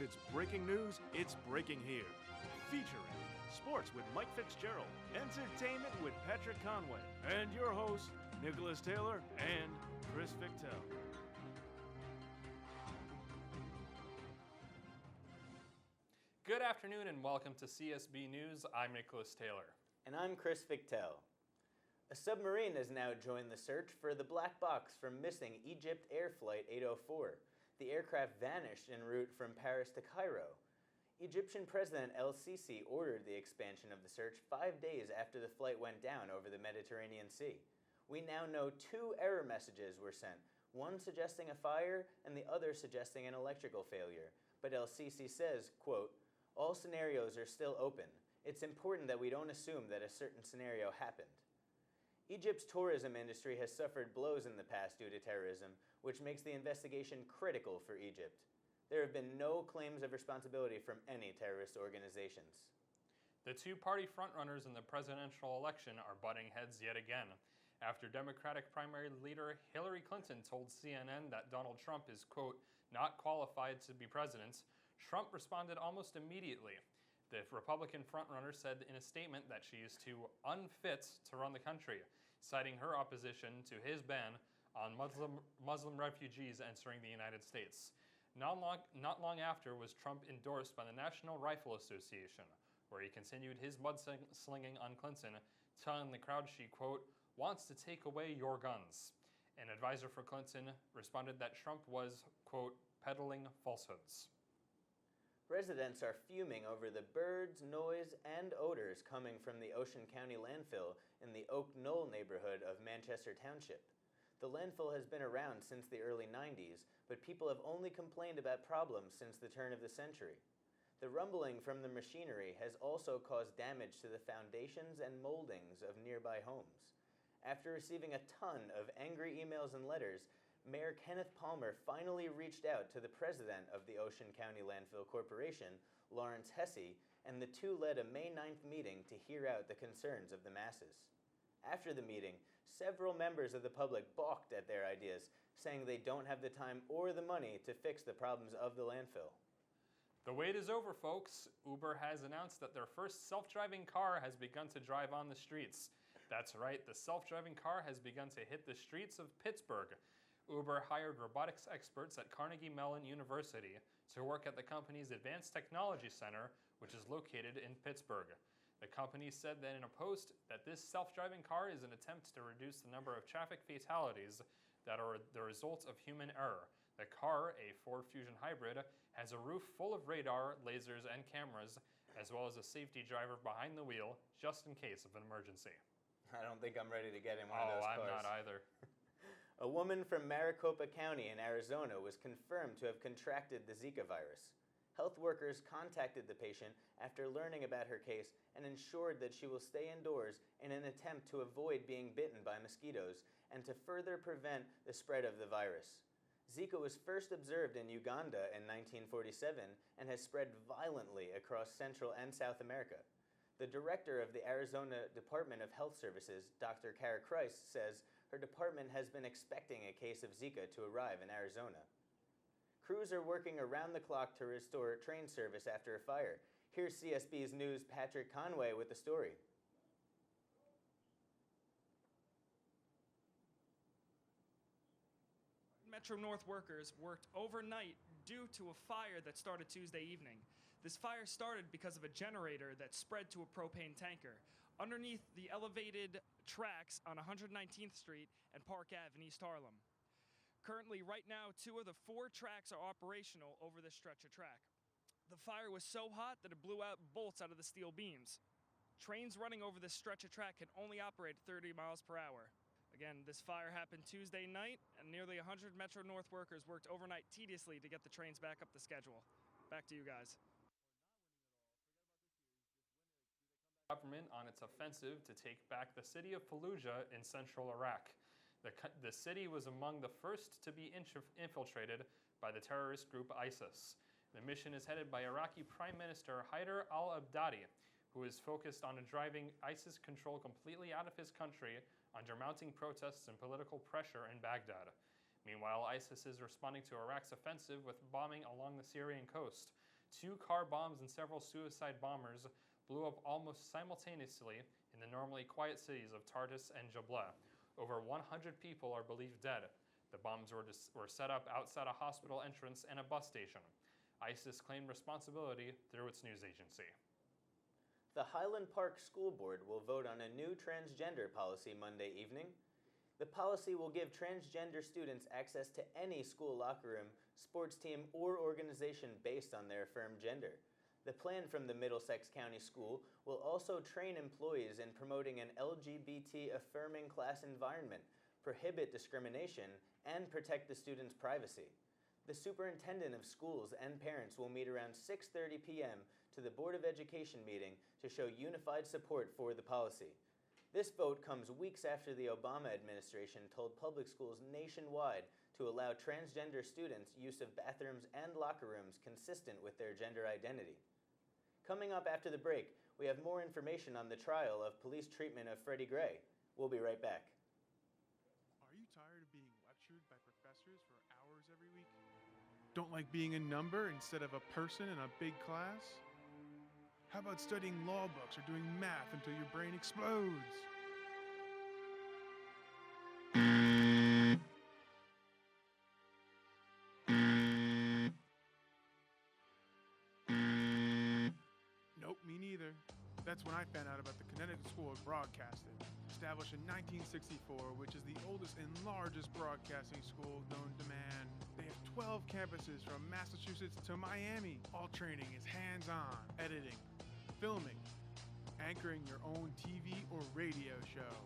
it's breaking news, it's breaking here. Featuring sports with Mike Fitzgerald, entertainment with Patrick Conway, and your hosts, Nicholas Taylor and Chris Fichtel. Good afternoon and welcome to CSB News. I'm Nicholas Taylor. And I'm Chris Fichtel. A submarine has now joined the search for the black box from missing Egypt Air Flight 804. The aircraft vanished en route from Paris to Cairo. Egyptian President El-Sisi ordered the expansion of the search 5 days after the flight went down over the Mediterranean Sea. We now know 2 error messages were sent, one suggesting a fire and the other suggesting an electrical failure. But El-Sisi says, quote, "All scenarios are still open. It's important that we don't assume that a certain scenario happened." Egypt's tourism industry has suffered blows in the past due to terrorism, which makes the investigation critical for Egypt. There have been no claims of responsibility from any terrorist organizations. The two-party frontrunners in the presidential election are butting heads yet again. After Democratic primary leader Hillary Clinton told CNN that Donald Trump is, quote, "not qualified to be president," Trump responded almost immediately. The Republican frontrunner said in a statement that she is too unfit to run the country, citing her opposition to his ban on Muslim refugees entering the United States. Not long after was Trump endorsed by the National Rifle Association, where he continued his mudslinging on Clinton, telling the crowd she, quote, "wants to take away your guns." An advisor for Clinton responded that Trump was, quote, "peddling falsehoods." Residents are fuming over the birds, noise, and odors coming from the Ocean County landfill in the Oak Knoll neighborhood of Manchester Township. The landfill has been around since the early 90s, but people have only complained about problems since the turn of the century. The rumbling from the machinery has also caused damage to the foundations and moldings of nearby homes. After receiving a ton of angry emails and letters, Mayor Kenneth Palmer finally reached out to the president of the Ocean County Landfill Corporation, Lawrence Hesse, and the two led a May 9th meeting to hear out the concerns of the masses. After the meeting, several members of the public balked at their ideas, saying they don't have the time or the money to fix the problems of the landfill. The wait is over, folks. Uber has announced that their first self-driving car has begun to drive on the streets. That's right, the self-driving car has begun to hit the streets of Pittsburgh. Uber hired robotics experts at Carnegie Mellon University to work at the company's Advanced Technology Center, which is located in Pittsburgh. The company said that in a post that this self-driving car is an attempt to reduce the number of traffic fatalities that are the result of human error. The car, a Ford Fusion hybrid, has a roof full of radar, lasers, and cameras, as well as a safety driver behind the wheel, just in case of an emergency. I don't think I'm ready to get in one of those cars. I'm not either. A woman from Maricopa County in Arizona was confirmed to have contracted the Zika virus. Health workers contacted the patient after learning about her case and ensured that she will stay indoors in an attempt to avoid being bitten by mosquitoes and to further prevent the spread of the virus. Zika was first observed in Uganda in 1947 and has spread violently across Central and South America. The director of the Arizona Department of Health Services, Dr. Kara Kreis, says her department has been expecting a case of Zika to arrive in Arizona. Crews are working around the clock to restore train service after a fire. Here's CSB's News' Patrick Conway with the story. Metro North workers worked overnight due to a fire that started Tuesday evening. This fire started because of a generator that spread to a propane tanker underneath the elevated tracks on 119th Street and Park Ave in East Harlem. Currently, right now, 2 of the 4 tracks are operational over this stretch of track. The fire was so hot that it blew out bolts out of the steel beams. Trains running over this stretch of track can only operate 30 miles per hour. Again, this fire happened Tuesday night, and nearly 100 Metro North workers worked overnight tediously to get the trains back up the schedule. Back to you guys. Government on its offensive to take back the city of Fallujah in central Iraq. The city was among the first to be infiltrated by the terrorist group ISIS. The mission is headed by Iraqi Prime Minister Haider al-Abadi, who is focused on driving ISIS control completely out of his country under mounting protests and political pressure in Baghdad. Meanwhile, ISIS is responding to Iraq's offensive with bombing along the Syrian coast. 2 car bombs and several suicide bombers blew up almost simultaneously in the normally quiet cities of Tartus and Jabla. Over 100 people are believed dead. The bombs were set up outside a hospital entrance and a bus station. ISIS claimed responsibility through its news agency. The Highland Park School Board will vote on a new transgender policy Monday evening. The policy will give transgender students access to any school locker room, sports team, or organization based on their affirmed gender. The plan from the Middlesex County School will also train employees in promoting an LGBT-affirming class environment, prohibit discrimination, and protect the students' privacy. The superintendent of schools and parents will meet around 6:30 p.m. to the Board of Education meeting to show unified support for the policy. This vote comes weeks after the Obama administration told public schools nationwide to allow transgender students use of bathrooms and locker rooms consistent with their gender identity. Coming up after the break, we have more information on the trial of police treatment of Freddie Gray. We'll be right back. Are you tired of being lectured by professors for hours every week? Don't like being a number instead of a person in a big class? How about studying law books or doing math until your brain explodes? Nope, me neither. That's when I found out about the Connecticut School of Broadcasting, established in 1964, which is the oldest and largest broadcasting school known to man. They have 12 campuses from Massachusetts to Miami. All training is hands-on, editing, filming, anchoring your own TV or radio show.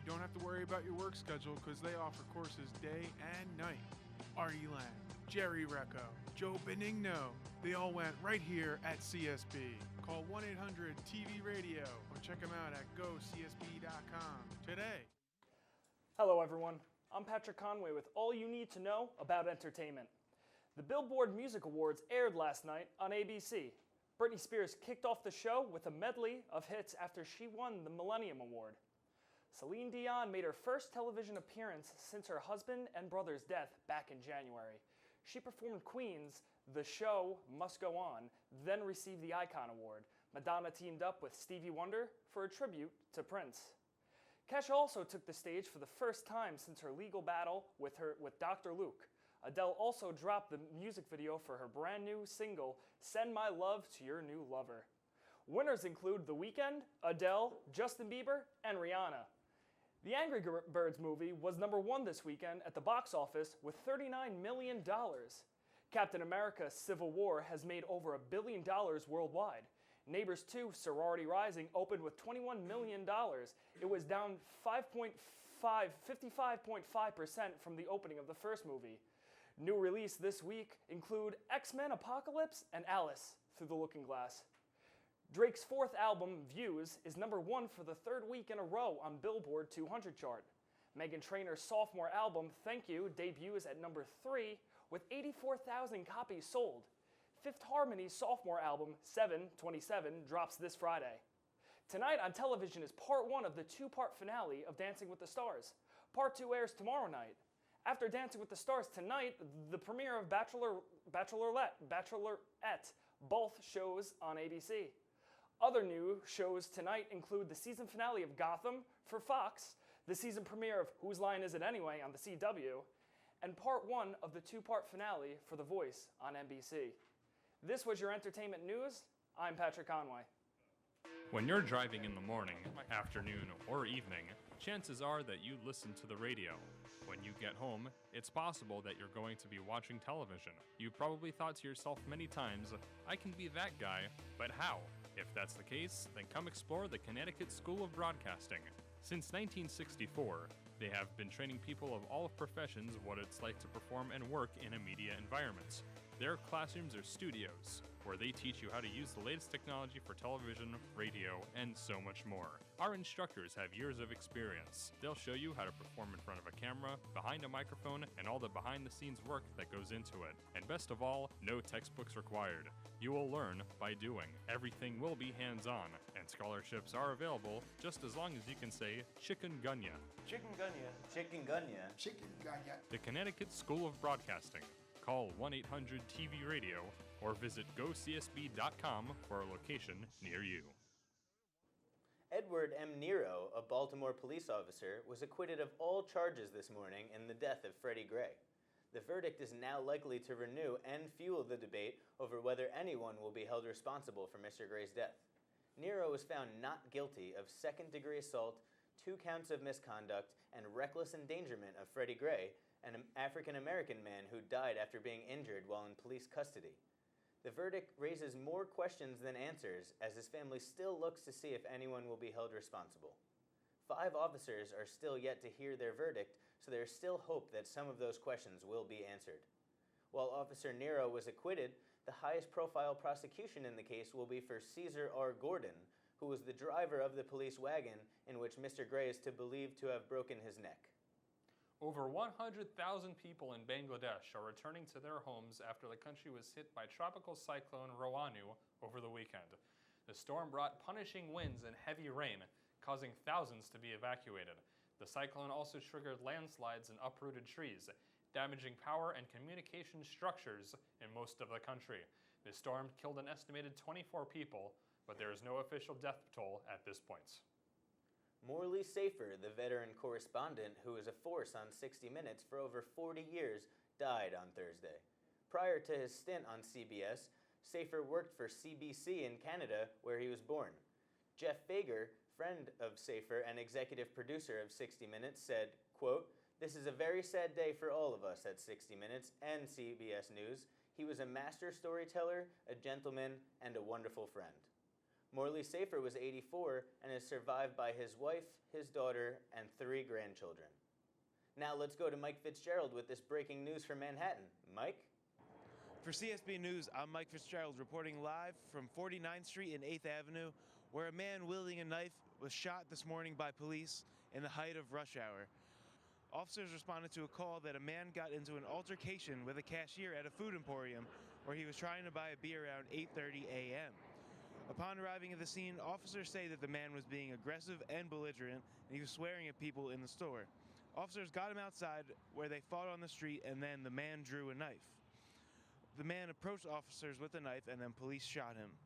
You don't have to worry about your work schedule because they offer courses day and night. Artie Lang, Jerry Recco, Joe Benigno, they all went right here at CSB. Call 1-800-TV-RADIO or check them out at gocsb.com today. Hello everyone, I'm Patrick Conway with all you need to know about entertainment. The Billboard Music Awards aired last night on ABC. Britney Spears kicked off the show with a medley of hits after she won the Millennium Award. Celine Dion made her first television appearance since her husband and brother's death back in January. She performed Queen's "The Show Must Go On," then received the Icon Award. Madonna teamed up with Stevie Wonder for a tribute to Prince. Kesha also took the stage for the first time since her legal battle with Dr. Luke. Adele also dropped the music video for her brand new single, "Send My Love to Your New Lover." Winners include The Weeknd, Adele, Justin Bieber, and Rihanna. The Angry Birds movie was #1 this weekend at the box office with $39 million. Captain America: Civil War has made over $1 billion worldwide. Neighbors 2: Sorority Rising opened with $21 million. It was down 55.5% from the opening of the first movie. New release this week include X-Men Apocalypse and Alice Through the Looking Glass. Drake's 4th album, Views, is #1 for the 3rd week in a row on Billboard 200 chart. Meghan Trainor's sophomore album, Thank You, debuts at #3 with 84,000 copies sold. Fifth Harmony's sophomore album, 7/27, drops this Friday. Tonight on television is part 1 of the 2-part finale of Dancing with the Stars. Part 2 airs tomorrow night. After Dancing with the Stars tonight, the premiere of Bachelorette, both shows on ABC. Other new shows tonight include the season finale of Gotham for Fox, the season premiere of Whose Line Is It Anyway on the CW, and part 1 of the 2-part finale for The Voice on NBC. This was your entertainment news. I'm Patrick Conway. When you're driving in the morning, afternoon, or evening, chances are that you listen to the radio. When you get home, it's possible that you're going to be watching television. You probably thought to yourself many times, I can be that guy, but how? If that's the case, then come explore the Connecticut School of Broadcasting. Since 1964, they have been training people of all professions what it's like to perform and work in a media environment. Their classrooms are studios, where they teach you how to use the latest technology for television, radio, and so much more. Our instructors have years of experience. They'll show you how to perform in front of a camera, behind a microphone, and all the behind-the-scenes work that goes into it. And best of all, no textbooks required. You will learn by doing. Everything will be hands-on, and scholarships are available just as long as you can say chikungunya. Chikungunya. Chikungunya. Chicken gunya. The Connecticut School of Broadcasting. Call 1-800-TV-RADIO or visit gocsb.com for a location near you. Edward M. Nero, a Baltimore police officer, was acquitted of all charges this morning in the death of Freddie Gray. The verdict is now likely to renew and fuel the debate over whether anyone will be held responsible for Mr. Gray's death. Nero was found not guilty of second-degree assault, 2 counts of misconduct, and reckless endangerment of Freddie Gray, an African-American man who died after being injured while in police custody. The verdict raises more questions than answers, as his family still looks to see if anyone will be held responsible. 5 officers are still yet to hear their verdict, so there is still hope that some of those questions will be answered. While Officer Nero was acquitted, the highest profile prosecution in the case will be for Caesar R. Gordon, who was the driver of the police wagon in which Mr. Gray is believed to have broken his neck. Over 100,000 people in Bangladesh are returning to their homes after the country was hit by tropical cyclone Roanu over the weekend. The storm brought punishing winds and heavy rain, causing thousands to be evacuated. The cyclone also triggered landslides and uprooted trees, damaging power and communication structures in most of the country. The storm killed an estimated 24 people, but there is no official death toll at this point. Morley Safer, the veteran correspondent who was a force on 60 Minutes for over 40 years, died on Thursday. Prior to his stint on CBS, Safer worked for CBC in Canada, where he was born. Jeff Fager, friend of Safer and executive producer of 60 Minutes, said, quote, "This is a very sad day for all of us at 60 Minutes and CBS News. He was a master storyteller, a gentleman, and a wonderful friend." Morley Safer was 84 and is survived by his wife, his daughter, and 3 grandchildren. Now let's go to Mike Fitzgerald with this breaking news from Manhattan. Mike? For CSB News, I'm Mike Fitzgerald reporting live from 49th Street and 8th Avenue, where a man wielding a knife was shot this morning by police in the height of rush hour. Officers responded to a call that a man got into an altercation with a cashier at a food emporium where he was trying to buy a beer around 8:30 a.m. Upon arriving at the scene, officers say that the man was being aggressive and belligerent, and he was swearing at people in the store. Officers got him outside where they fought on the street, and then the man drew a knife. The man approached officers with a knife, and then police shot him.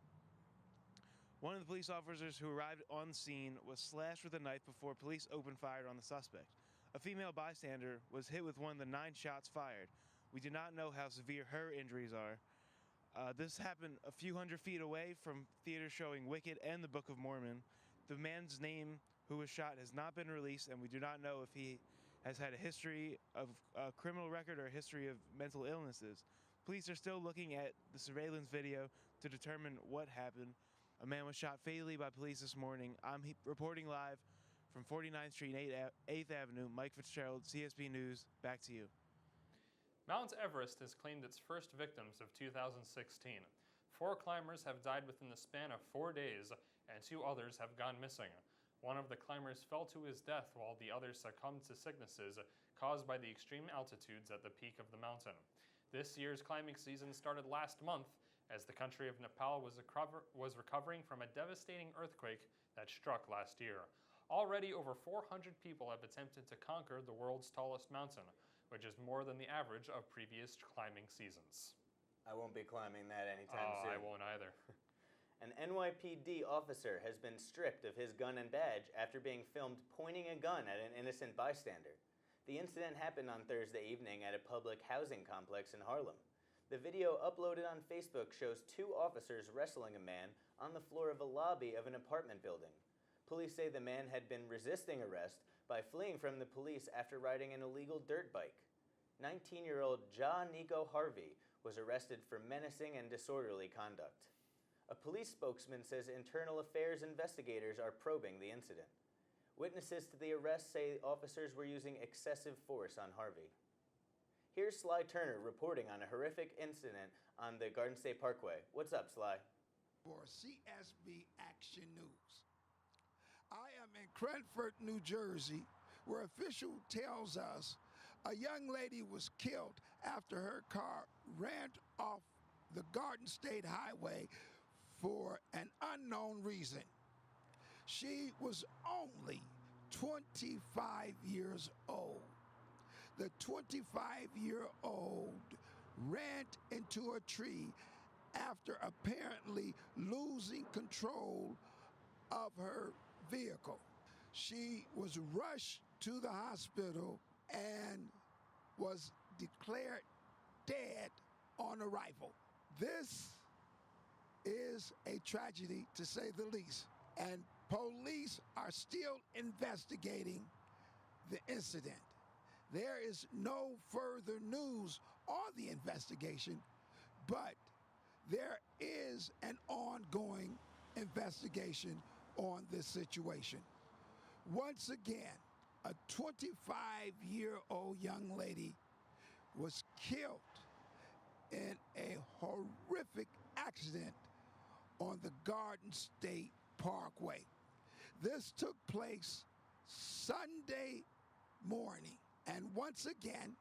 One of the police officers who arrived on the scene was slashed with a knife before police opened fire on the suspect. A female bystander was hit with one of the 9 shots fired. We do not know how severe her injuries are. This happened a few hundred feet away from theaters showing Wicked and the Book of Mormon. The man's name who was shot has not been released, and we do not know if he has had a history of a criminal record or a history of mental illnesses. Police are still looking at the surveillance video to determine what happened. A man was shot fatally by police this morning. I'm reporting live from 49th Street and 8th Avenue. Mike Fitzgerald, CSB News, back to you. Mount Everest has claimed its first victims of 2016. 4 climbers have died within the span of 4 days, and 2 others have gone missing. One of the climbers fell to his death while the others succumbed to sicknesses caused by the extreme altitudes at the peak of the mountain. This year's climbing season started last month as the country of Nepal was recovering from a devastating earthquake that struck last year. Already over 400 people have attempted to conquer the world's tallest mountain, which is more than the average of previous climbing seasons. I won't be climbing that anytime soon. I won't either. An NYPD officer has been stripped of his gun and badge after being filmed pointing a gun at an innocent bystander. The incident happened on Thursday evening at a public housing complex in Harlem. The video uploaded on Facebook shows 2 officers wrestling a man on the floor of a lobby of an apartment building. Police say the man had been resisting arrest by fleeing from the police after riding an illegal dirt bike. 19-year-old Ja Nico Harvey was arrested for menacing and disorderly conduct. A police spokesman says internal affairs investigators are probing the incident. Witnesses to the arrest say officers were using excessive force on Harvey. Here's Sly Turner reporting on a horrific incident on the Garden State Parkway. What's up, Sly? For CSB Action News. I am in Cranford, New Jersey, where official tells us a young lady was killed after her car ran off the Garden State Highway for an unknown reason. She was only 25 years old. The 25-year-old ran into a tree after apparently losing control of her vehicle. She was rushed to the hospital and was declared dead on arrival. This is a tragedy, to say the least, and police are still investigating the incident. There is no further news on the investigation, but there is an ongoing investigation on this situation. Once again, a 25-year-old young lady was killed in a horrific accident on the Garden State Parkway. This took place Sunday morning, and once again,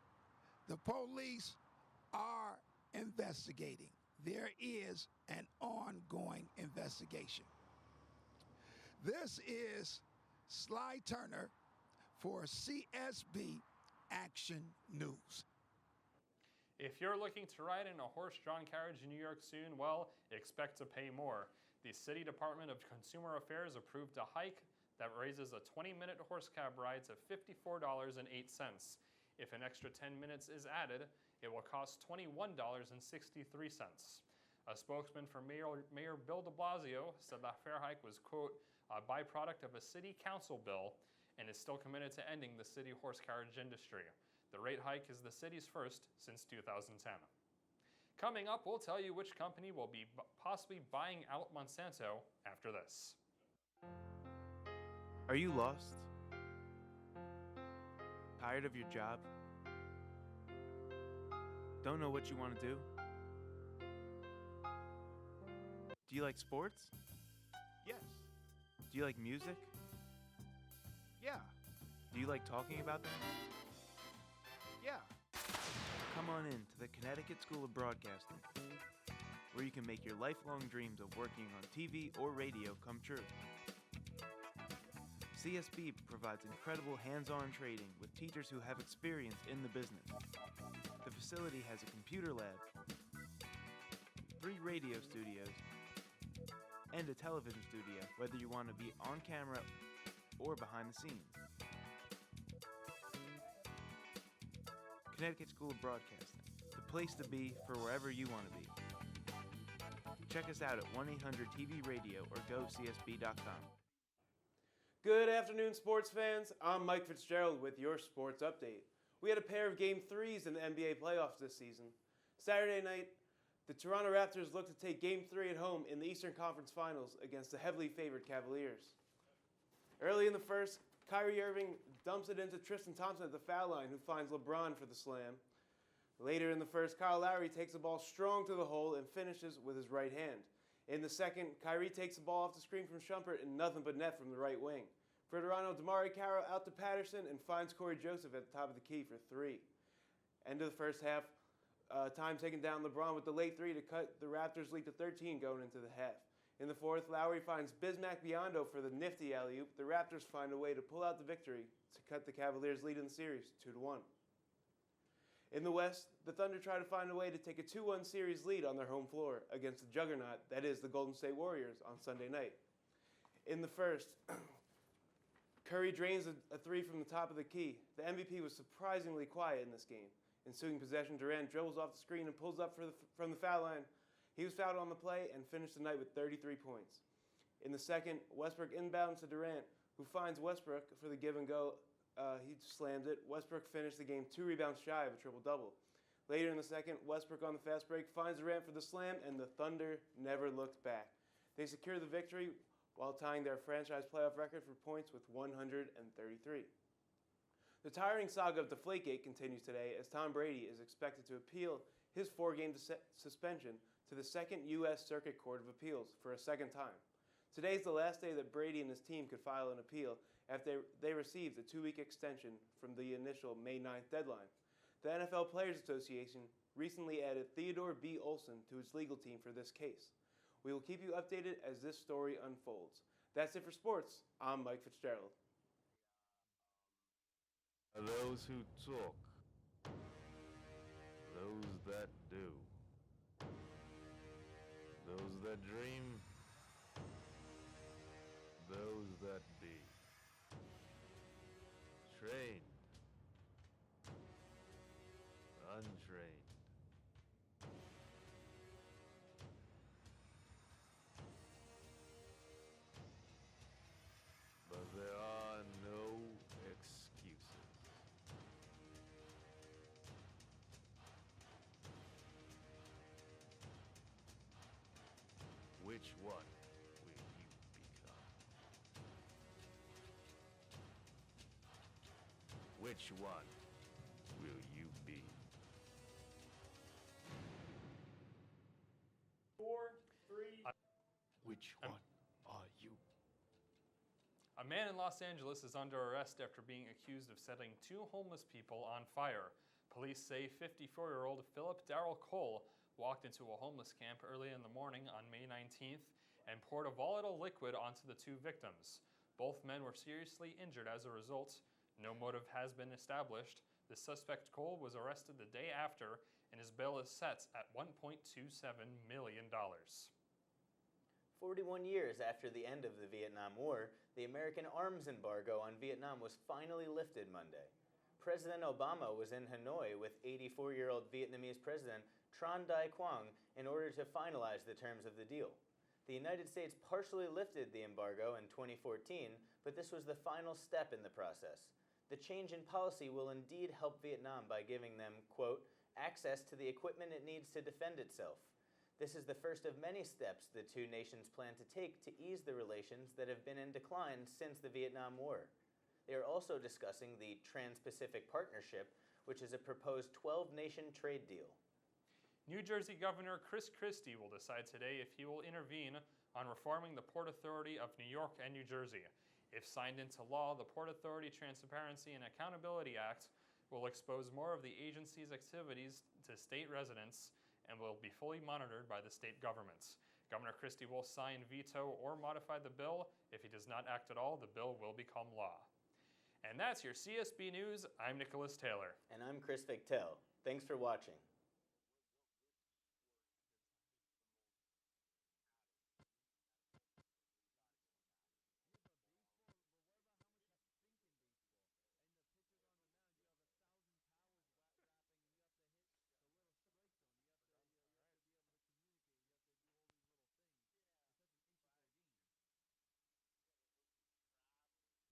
the police are investigating. There is an ongoing investigation. This is Sly Turner for CSB Action News. If you're looking to ride in a horse-drawn carriage in New York soon, well, expect to pay more. The City Department of Consumer Affairs approved a hike that raises a 20-minute horse cab ride to $54.08. If an extra 10 minutes is added, it will cost $21.63. A spokesman for Mayor Bill de Blasio said the fare hike was, quote, a byproduct of a city council bill and is still committed to ending the city horse carriage industry. The rate hike is the city's first since 2010. Coming up, we'll tell you which company will be possibly buying out Monsanto after this. Are you lost? Tired of your job? Don't know what you want to do? Do you like sports? Yes. Do you like music? Yeah. Do you like talking about them? Yeah. Come on in to the Connecticut School of Broadcasting, where you can make your lifelong dreams of working on TV or radio come true. CSB provides incredible hands-on training with teachers who have experience in the business. The facility has a computer lab, 3 radio studios, and a television studio, whether you want to be on camera or behind the scenes. Connecticut School of Broadcasting, the place to be for wherever you want to be. Check us out at 1-800-TV-RADIO or go csb.com. Good afternoon, sports fans. I'm Mike Fitzgerald with your sports update. We had a pair of Game 3s in the NBA playoffs this season. Saturday night, the Toronto Raptors looked to take Game 3 at home in the Eastern Conference Finals against the heavily favored Cavaliers. Early in the first, Kyrie Irving dumps it into Tristan Thompson at the foul line, who finds LeBron for the slam. Later in the first, Kyle Lowry takes the ball strong to the hole and finishes with his right hand. In the second, Kyrie takes the ball off the screen from Shumpert and nothing but net from the right wing. For Toronto, Damari Carroll out to Patterson and finds Corey Joseph at the top of the key for 3. End of the first half, time taking down LeBron with the late 3 to cut the Raptors' lead to 13 going into the half. In the fourth, Lowry finds Bismack Biondo for the nifty alley-oop. The Raptors find a way to pull out the victory to cut the Cavaliers' lead in the series 2-1. In the West, the Thunder try to find a way to take a 2-1 series lead on their home floor against the juggernaut that is the Golden State Warriors on Sunday night. In the first, Curry drains a 3 from the top of the key. The MVP was surprisingly quiet in this game. Ensuing possession, Durant dribbles off the screen and pulls up from the foul line. He was fouled on the play and finished the night with 33 points. In the second, Westbrook inbounds to Durant, who finds Westbrook for the give and go. He slams it. Westbrook finished the game 2 rebounds shy of a triple-double. Later in the second, Westbrook on the fast break finds Durant for the slam, and the Thunder never looked back. They secure the victory while tying their franchise playoff record for points with 133. The tiring saga of Deflategate continues today as Tom Brady is expected to appeal his 4-game suspension to the Second U.S. Circuit Court of Appeals for a second time. Today is the last day that Brady and his team could file an appeal after they received a 2-week extension from the initial May 9th deadline. The NFL Players Association recently added Theodore B. Olson to its legal team for this case. We will keep you updated as this story unfolds. That's it for sports. I'm Mike Fitzgerald. Those who talk, those that do. the dream, those that be, trained, untrained. But there are no excuses. Which one will you become? Which one will you be? 4, 3. Which one are you? A man in Los Angeles is under arrest after being accused of setting 2 homeless people on fire. Police say 54-year-old Philip Darrell Cole walked into a homeless camp early in the morning on May 19th and poured a volatile liquid onto the 2 victims. Both men were seriously injured as a result. No motive has been established. The suspect Cole was arrested the day after, and his bail is set at $1.27 million. 41 years after the end of the Vietnam War, the American arms embargo on Vietnam was finally lifted Monday. President Obama was in Hanoi with 84-year-old Vietnamese President Tran Dai Quang in order to finalize the terms of the deal. The United States partially lifted the embargo in 2014, but this was the final step in the process. The change in policy will indeed help Vietnam by giving them, quote, access to the equipment it needs to defend itself. This is the first of many steps the 2 nations plan to take to ease the relations that have been in decline since the Vietnam War. They are also discussing the Trans-Pacific Partnership, which is a proposed 12-nation trade deal. New Jersey Governor Chris Christie will decide today if he will intervene on reforming the Port Authority of New York and New Jersey. If signed into law, the Port Authority Transparency and Accountability Act will expose more of the agency's activities to state residents and will be fully monitored by the state governments. Governor Christie will sign, veto, or modify the bill. If he does not act at all, the bill will become law. And that's your CSB News. I'm Nicholas Taylor. And I'm Chris Fichtel. Thanks for watching.